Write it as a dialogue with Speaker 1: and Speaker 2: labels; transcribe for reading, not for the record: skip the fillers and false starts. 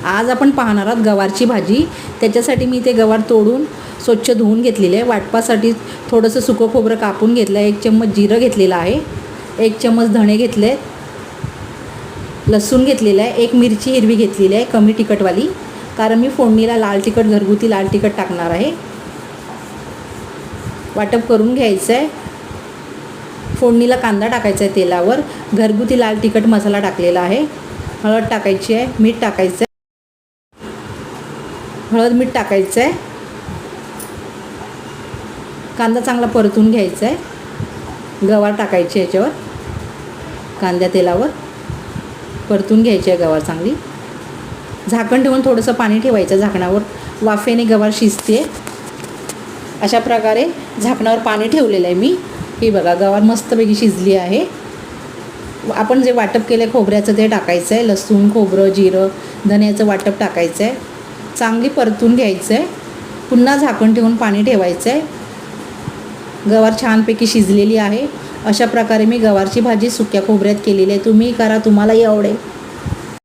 Speaker 1: आज आपण पाहणार आहोत गवारची भाजी। त्याच्यासाठी मी ते गवार तोडून स्वच्छ धुवून घेतलेले आहे। वाटपासाठी थोडंसं सुकं खोबरं कापून घेतलं आहे, 1 चम्मच जिरं घेतलेलं आहे, 1 चम्मच धणे घेतले, लसूण घेतलेलं आहे, 1 मिरची हिरवी घेतलेली आहे कमी तिखटवाली, कारण मी फोडणीला लाल तिखट घरगुती लाल तिखट टाकणार आहे। वाटप करून घ्यायचं आहे। फोडणीला कांदा टाकायचा आहे तेलावर, घरगुती लाल तिखट मसाला टाकलेला आहे, हळद टाकायची आहे, मीठ टाकायचं आहे, हळद मीठ टाकायचं आहे, कांदा चांगला परतून घ्यायचा आहे, गवार टाकायचे याच्यावर, कांद्या तेलावर परतून घ्यायची आहे गवार चांगली, झाकण ठेवून थोडंसं पाणी ठेवायचं झाकणावर, वाफेने गवार शिजते। अशा प्रकारे झाकणावर पाणी ठेवलेलं आहे मी। ही बघा गवार मस्तपैकी शिजली आहे। आपण जे वाटप केलं खोबऱ्याचं ते टाकायचं आहे, लसूण खोबरं जिरं धण्याचं वाटप टाकायचं आहे, चांगली परतून घ्यायचं आहे, पुन्हा झाकण ठेवून पाणी ठेवायचं आहे। गवार छानपैकी शिजलेली आहे। अशा प्रकारे मी गवारची भाजी सुक्या खोबऱ्यात केलेली आहे। तुम्ही करा, तुम्हालाही आवडेल।